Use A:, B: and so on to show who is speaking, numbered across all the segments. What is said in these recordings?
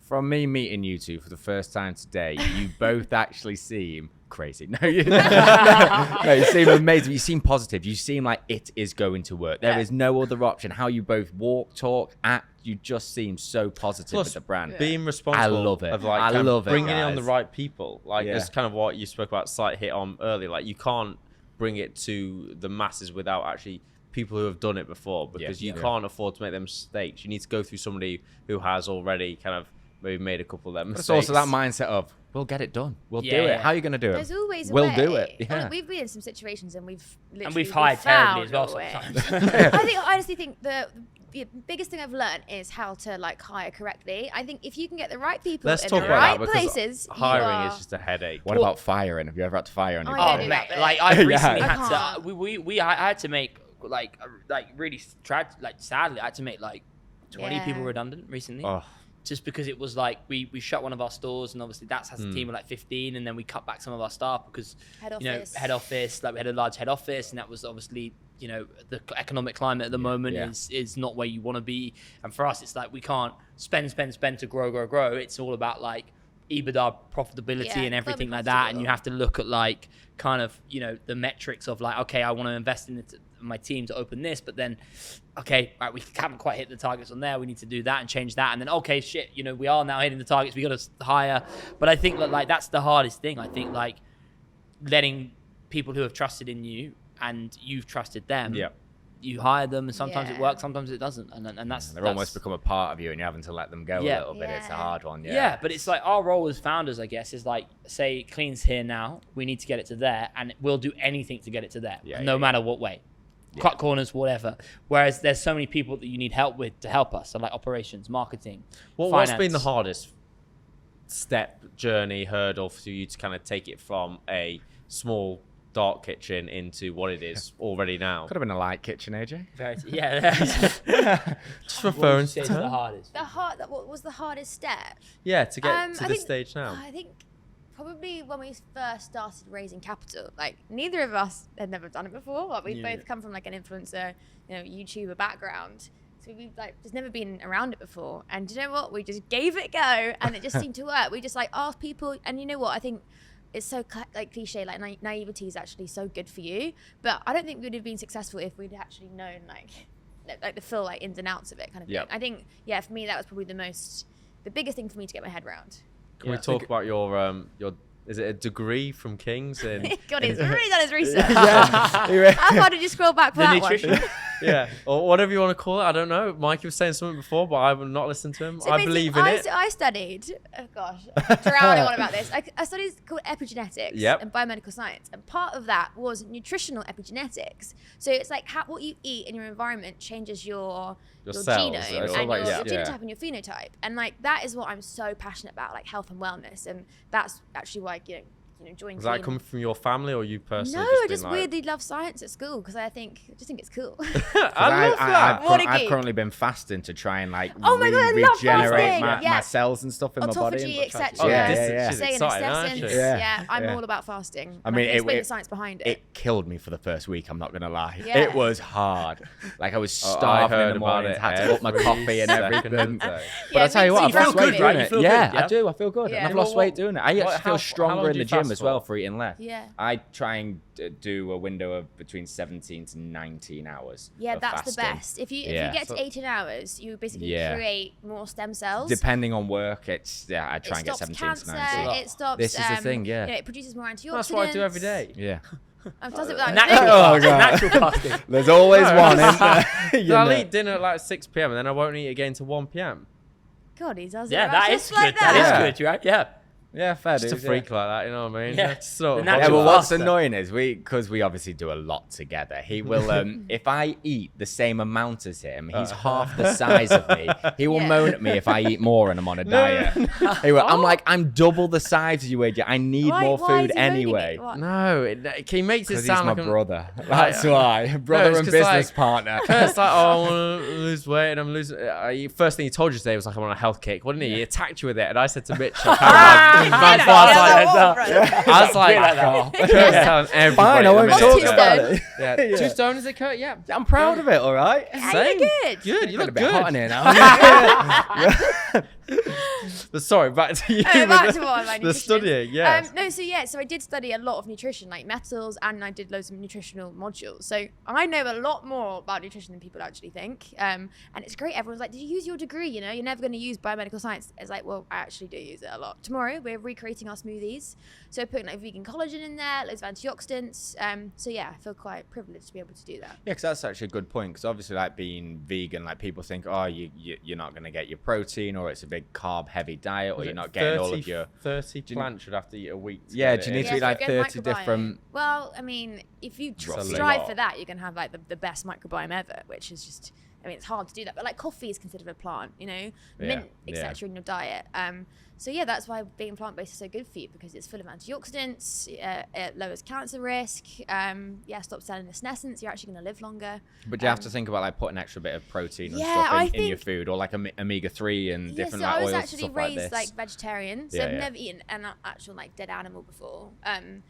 A: from me meeting you two for the first time today, you both actually seem crazy. No, you seem amazing. You seem positive. You seem like it is going to work. There is no other option. How you both walk, talk, act. You just seem so positive with the brand.
B: Being responsible.
A: I love it.
B: Of like
A: I love it,
B: bringing
A: guys.
B: in on the right people. Like it's kind of what you spoke about, slight hit on earlier. Like you can't bring it to the masses without actually people who have done it before, because you can't afford to make them mistakes. You need to go through somebody who has already kind of maybe made a couple of them mistakes.
A: But it's also that mindset of, we'll get it done. We'll do it. How are you going to do it?
C: There's always a
A: we'll
C: way.
A: do it. Yeah.
C: We've been in some situations and we've
D: hired terribly as well sometimes.
C: I honestly think the biggest thing I've learned is how to like hire correctly. I think if you can get the right people in the right places,
B: hiring is just a headache.
A: What about firing? Have you ever had to fire anybody?
C: Oh, mate,
D: like I recently had to. I had to make like really sadly I had to make like 20 people redundant recently. Just because it was like we shut one of our stores, and obviously that has a team of like 15, and then we cut back some of our staff because head office, like we had a large head office, and that was obviously, you know, the economic climate at the moment is not where you want to be. And for us, it's like we can't spend to grow. It's all about like EBITDA profitability and everything like that, and you have to look at like kind of, you know, the metrics of like, okay, I want to invest in my team to open this, but then okay, right, we haven't quite hit the targets on there, we need to do that and change that, and then okay, shit, you know, we are now hitting the targets, we got to hire. But I think that like that's the hardest thing. I think like letting people who have trusted in you and you've trusted them, you hire them, and sometimes it works, sometimes it doesn't, and that's
A: almost become a part of you, and you're having to let them go a little bit. It's a hard one.
D: But it's like our role as founders, I guess, is like, say Clean's here now, we need to get it to there, and we'll do anything to get it to there, no matter what way. Cut corners, whatever. Whereas there's so many people that you need help with to help us, so like operations, marketing,
B: what's been the hardest step, journey, hurdle for you to kind of take it from a small dark kitchen into what it is already now?
A: Could have been a light kitchen, AJ.
B: Just referring to
D: the hardest.
C: What was the hardest step?
B: Yeah, to get to this stage now.
C: I think probably when we first started raising capital, like neither of us had never done it before. Like we both come from like an influencer, you know, YouTuber background. So we've like just never been around it before. And do you know what? We just gave it a go, and it just seemed to work. We just like asked people, and you know what? I think it's so like cliche, like naivety is actually so good for you. But I don't think we would have been successful if we'd actually known like the full like ins and outs of it kind of thing. I think for me that was probably the biggest thing for me to get my head around.
B: Can we talk about your is it a degree from King's?
C: God, he's really done his research. How far did you scroll back for that one?
B: Yeah, or whatever you want to call it. I don't know. Mikey was saying something before, but I would not listen to him. So I believe in it.
C: I studied, drowning on about this. I studied called epigenetics and biomedical science. And part of that was nutritional epigenetics. So it's like what you eat in your environment changes your
B: cells,
C: genome and
B: like,
C: your genotype and your phenotype. And like that is what I'm so passionate about, like health and wellness. And that's actually why, you know, join.
B: Is that coming from your family or you personally?
C: No, I just weirdly love science at school because I just think it's cool.
B: I love that.
A: I've currently been fasting to try and like
C: regenerate
A: my cells and stuff in my body.
C: Autophagy, etc.
B: Say in essence.
C: I'm all about fasting.
A: I mean,
C: explain the science behind it.
A: It killed me for the first week. I'm not gonna lie. It was hard. Like I was starving in the morning. Had to up my coffee and everything. But I tell you what, I've lost weight doing it. Yeah, I do. I feel good. I've lost weight doing it. I actually feel stronger in the gym as well for eating less. I try and do a window of between 17 to 19 hours.
C: Yeah, that's the best. If you get to 18 hours, you basically create more stem cells.
A: Depending on work, I try and get 17 to 19.
C: It stops.
A: This is the thing.
C: You know, it produces more antioxidants.
B: That's what I do every day.
A: Yeah.
C: Does it without
D: natural fasting.
A: There's always one, isn't there?
B: I'll eat dinner at like 6 p.m. and then I won't eat again till 1 p.m.
C: God, he does it.
D: Yeah, that is
C: like
D: good. That is good, right? Yeah.
A: Yeah, fair.
B: Just a freak like that, you know what I mean?
D: Yeah.
A: But what's annoying is because we obviously do a lot together. He will, if I eat the same amount as him, he's half the size of me. He will moan at me if I eat more and I'm on a diet. He will, I'm like, I'm double the size of you, AJ. I need more food anyway.
B: No, he makes it sound
A: like
B: my
A: brother. That's why. Brother and business partner.
B: It's like, I want to lose weight and I'm losing. First thing he told you today was like, I'm on a health kick, wasn't he? He attacked you with it, and I said to Mitch, I was like, Kurt's telling everybody.
A: Fine, I won't talk about it.
B: Yeah. 2 stone, is it, Kurt? Yeah.
A: I'm proud of it, all right?
C: Same.
B: Good. You look
A: a bit
B: good.
A: hot in here now.
B: But sorry, back to you.
C: Back to what I'm
B: the studying, yeah.
C: So I did study a lot of nutrition, like metals, and I did loads of nutritional modules. So I know a lot more about nutrition than people actually think. And it's great. Everyone's like, did you use your degree? You know, you're never going to use biomedical science. It's like, well, I actually do use it a lot. Tomorrow, we're recreating our smoothies. So we're putting like vegan collagen in there, loads of antioxidants. So yeah, I feel quite privileged to be able to do that.
A: Yeah, because that's actually a good point. Because obviously, like being vegan, like people think, oh, you're not going to get your protein, or it's a big carb-heavy diet, or you're not getting all of your
B: 30 plants should have to eat a week.
A: Yeah, do you need to eat like 30
C: microbiome.
A: different?
C: Well, I mean, if you strive for that, you're gonna have like the best microbiome ever, which is just. I mean, it's hard to do that, but like coffee is considered a plant, you know, mint, etc. in your diet. So yeah, that's why being plant-based is so good for you, because it's full of antioxidants. It lowers cancer risk. Stops cellular senescence. You're actually going to live longer.
A: But you have to think about like putting an extra bit of protein and stuff in your food, or like omega-3 and different like oils and stuff like this.
C: I was actually raised like vegetarian, so I've never eaten an actual like dead animal before.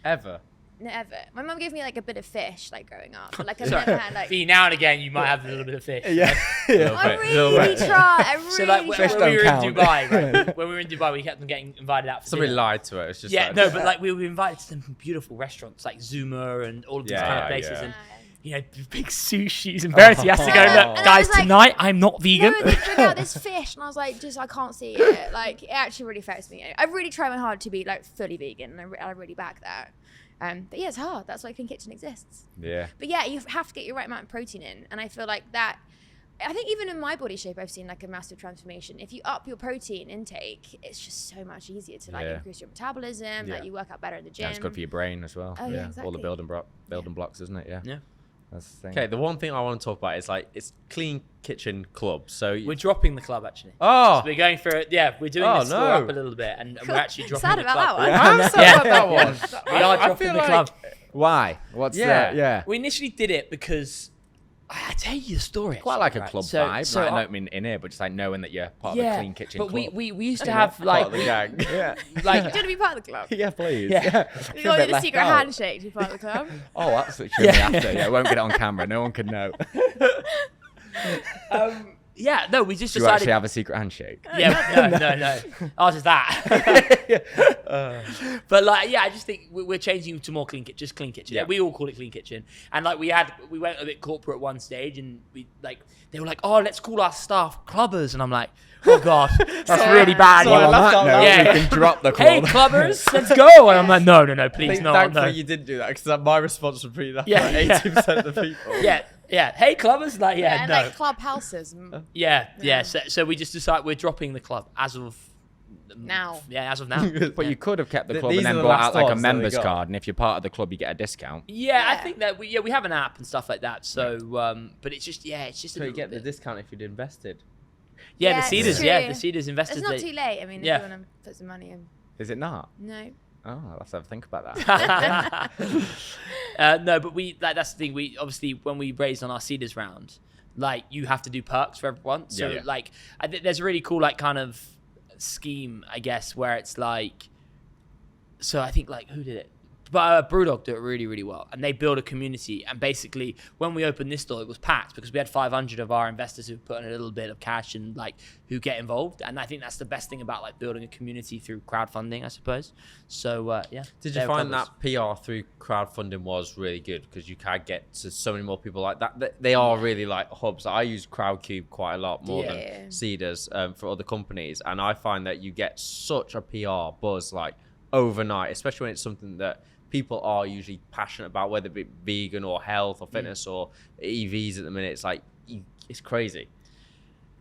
B: Ever?
C: Never. My mum gave me like a bit of fish like growing up, but like I've never had like.
D: See, now and again you might have a little bit of fish.
C: I really try.
D: So like when we were in Dubai, right? When we were in Dubai, we kept on getting invited out for
B: somebody
D: dinner.
B: lied to it. It's just
D: but like we were invited to some beautiful restaurants like Zuma and all of these kind of places and. You know, big sushis and Verity has to go, look, guys, like, tonight I'm not vegan.
C: No, they bring out this fish, and I was like, I can't see it. Like, it actually really affects me. I really try my hard to be like fully vegan, and I really back that. But yeah, it's hard. That's why Clean Kitchen exists.
A: Yeah.
C: But yeah, you have to get your right amount of protein in, and I feel like that. I think even in my body shape, I've seen like a massive transformation. If you up your protein intake, it's just so much easier to like increase your metabolism. Like you work out better in the gym.
A: Yeah, it's good for your brain as well.
C: Oh, yeah, exactly.
A: All the building blocks, isn't it? Yeah. That's the thing.
B: Okay, the one thing I want to talk about is like it's Clean Kitchen Club. So
D: we're dropping the club actually.
B: Oh,
D: so we're going for it. Yeah, we're doing this up a little bit, and we're actually dropping
C: sad
D: the
C: about
D: club.
C: that one.
B: I'm sad about that one.
D: We are dropping the club.
A: Why? What's that? Yeah.
D: We initially did it because I tell you the story.
A: Quite like a club vibe. So I don't mean in here, but just like knowing that you're part of the Clean Kitchen
D: But
A: club.
D: we used to have like
B: the gang.
D: like
C: Do you want to be part of the club?
A: Yeah, please.
C: You got to do the secret handshake to be part of the club.
A: Oh, that's what you're after. Yeah, I won't get it on camera. No one can know.
D: we just
A: Do you
D: decided.
A: actually have a secret handshake?
D: No. Ours is that. But like, I just think we're changing to more Clean Kitchen, just Clean Kitchen.
A: Yeah.
D: We all call it Clean Kitchen. And like we went a bit corporate at one stage, and they were like, oh, let's call our staff clubbers, and I'm like, oh god, that's really bad.
A: Well, on that note, we can drop the club.
D: Hey, clubbers, let's go. And I'm like, no, please, no.
B: Thankfully, you didn't do that because my response would be that 80% of the people.
D: Yeah. Hey, clubbers, like,
C: and
D: no.
C: like club houses.
D: Yeah. So we just decided we're dropping the club as of
C: now.
D: Yeah, as of now.
A: But you could have kept the club
B: These
A: and
B: are
A: then
B: the
A: brought
B: last
A: out like a
B: odds that we
A: members
B: got.
A: card, and if you're part of the club, you get a discount.
D: I think that we have an app and stuff like that. So, but it's just
B: So you get the discount if you'd invested.
D: Yeah, the Cedars.
C: true.
D: Yeah, the Cedars investors.
C: It's not too late. I mean, if you want to put some money in.
A: Is it not?
C: No.
A: Oh, I'll have to think about that.
D: No, but that's the thing. We obviously, when we raised on our Cedars round, like you have to do perks for everyone. So like, I think there's a really cool like kind of scheme, I guess, where it's like. So I think like who did it? But Brewdog do it really, really well. And they build a community. And basically, when we opened this store, it was packed because we had 500 of our investors who put in a little bit of cash and like who get involved. And I think that's the best thing about like building a community through crowdfunding, I suppose. So,
B: Did you find that PR through crowdfunding was really good because you can get to so many more people like that? They are really like hubs. I use Crowdcube quite a lot more than Cedars for other companies. And I find that you get such a PR buzz like overnight, especially when it's something that people are usually passionate about, whether it be vegan or health or fitness or EVs at the minute. It's like, it's crazy.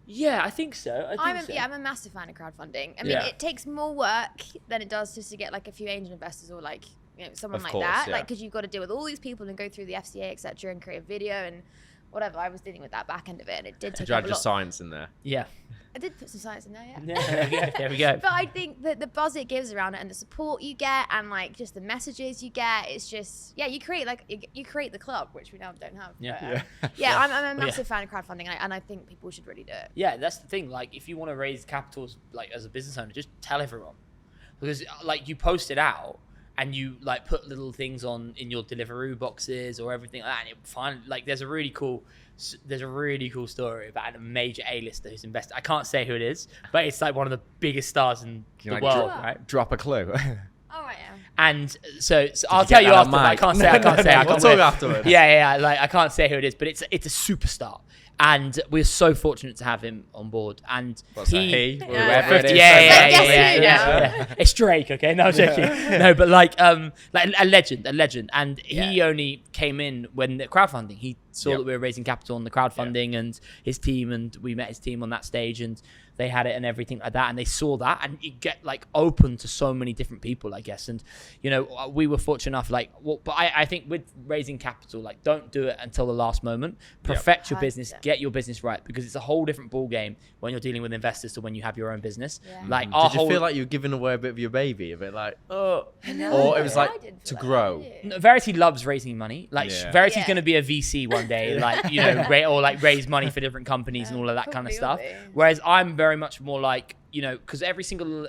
D: Yeah, I think so.
C: I'm a massive fan of crowdfunding. I mean, it takes more work than it does just to get like a few angel investors or like, someone like that. Like, because you've got to deal with all these people and go through the FCA, etc., and create a video and whatever. I was dealing with that back end of it, and it did take
B: Did you add
C: a
B: your
C: lot.
B: science in there?
D: Yeah.
C: I did put some science in there,
D: There we go.
C: But I think that the buzz it gives around it and the support you get and like just the messages you get, it's just you create the club, which we now don't have. I'm a massive fan of crowdfunding, and I think people should really do it.
D: Yeah, that's the thing. Like, if you want to raise capitals, like as a business owner, just tell everyone, because like you post it out, and you like put little things on in your Deliveroo boxes or everything like that, and it finally like there's a really cool story about a major A-lister who's invested. I can't say who it is, but it's like one of the biggest stars in the world, right?
A: Drop a clue.
C: Oh, right, yeah.
D: And so I'll tell you after. I can't say.
B: We'll talk afterwards.
D: Yeah. Like I can't say who it is, but it's a superstar. And we're so fortunate to have him on board. And
B: he?
D: Yeah. It's Drake, okay? No, I'm joking. No, but like a legend. And he only came in when the crowdfunding. He saw that we were raising capital on the crowdfunding and his team, and we met his team on that stage, and they had it and everything like that, and they saw that, and it get like open to so many different people, I guess. And you know, we were fortunate enough, but I think with raising capital, like, don't do it until the last moment. Perfect your business, get your business right, because it's a whole different ball game when you're dealing with investors to when you have your own business. Like,
B: did you feel like you were giving away a bit of your baby, a bit like, or it was like to grow?
D: No, Verity loves raising money. Like, Verity's going to be a VC one day, like, you know, or like raise money for different companies and all of that kind of stuff. Whereas I'm very much more like, you know, because every single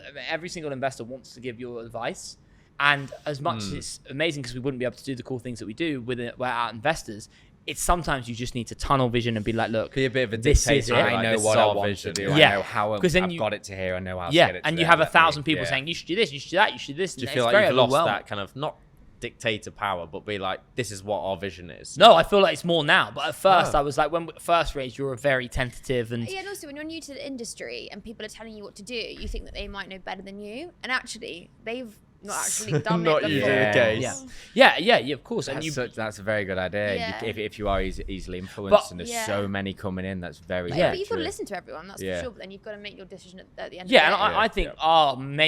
D: investor wants to give you advice, and as much as it's amazing because we wouldn't be able to do the cool things that we do without investors, it's sometimes you just need to tunnel vision and be like, look,
B: be a bit of a dictator.
A: I know what I want to do. I know how I've got it to here. I know how to get it to
D: and you have 1,000 people saying you should do this, you should do that, you should do this.
B: Do you feel like you've lost that kind of, not dictator power, but be like, this is what our vision is?
D: No, I feel like it's more now, but at first I was like, when we first raised, you were very tentative, and
C: and also when you're new to the industry and people are telling you what to do, you think that they might know better than you, and actually they've not actually done
B: not
C: it
B: usually the case.
D: Yeah, of course.
A: That's a very good idea. If you are easily influenced, and there's so many coming in, that's very
C: but you've got to listen to everyone, that's for sure, but then you've got to make your decision at the end of the day.
D: And I think one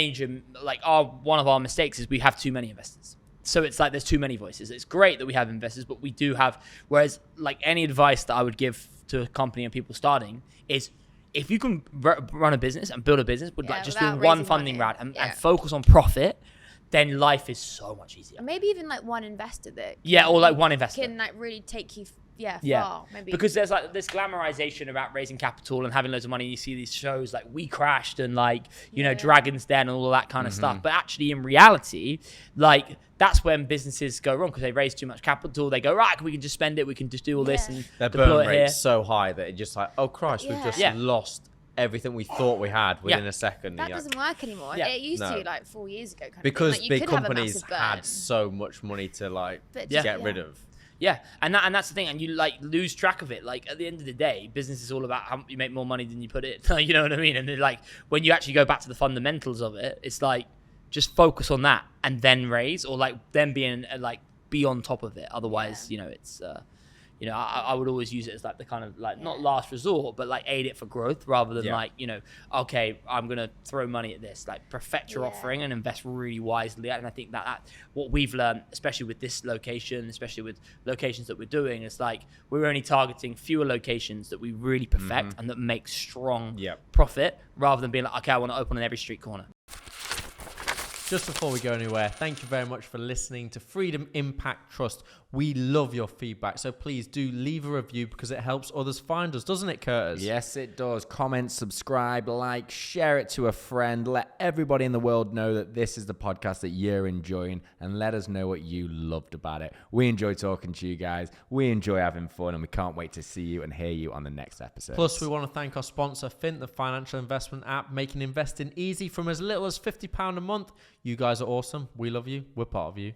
D: of our mistakes is we have too many investors. So it's like there's too many voices. It's great that we have investors, but we do have, whereas like any advice that I would give to a company and people starting is, if you can run a business and build a business with like just doing one funding round and focus on profit, then life is so much easier.
C: Or maybe even like one investor that
D: or like one investor
C: can like really take you far. Maybe.
D: Because there's like this glamorization about raising capital and having loads of money. You see these shows like We Crashed and like, you know, Dragon's Den and all of that kind of stuff. But actually in reality, like, that's when businesses go wrong, because they raise too much capital. They go, right, we can just spend it. We can just do all this and
B: their burn rate's so high that it's just like, oh Christ, we've just lost everything we thought we had within a second.
C: That doesn't work anymore. It used to like 4 years ago.
B: Because big companies had so much money to like get rid of.
D: Yeah, and that's the thing, and you like lose track of it. Like, at the end of the day, business is all about how you make more money than you put in. You know what I mean? And then, like, when you actually go back to the fundamentals of it, it's like, just focus on that and then raise, or like then be on top of it. Otherwise, you know, it's you know, I would always use it as like the kind of like not last resort, but like aid it for growth, rather than like, you know, okay, I'm gonna throw money at this. Like, perfect your offering and invest really wisely. And I think that what we've learned, especially with this location, especially with locations that we're doing, is like we're only targeting fewer locations that we really perfect and that make strong profit, rather than being like, okay, I want to open on every street corner.
B: Just before we go anywhere, thank you very much for listening to Freedomimpact Trust. We love your feedback, so please do leave a review, because it helps others find us, doesn't it, Curtis?
A: Yes, it does. Comment, subscribe, like, share it to a friend. Let everybody in the world know that this is the podcast that you're enjoying, and let us know what you loved about it. We enjoy talking to you guys. We enjoy having fun, and we can't wait to see you and hear you on the next episode.
B: Plus, we want to thank our sponsor, FINT, the financial investment app, making investing easy from as little as £50 a month. You guys are awesome. We love you. We're part of you.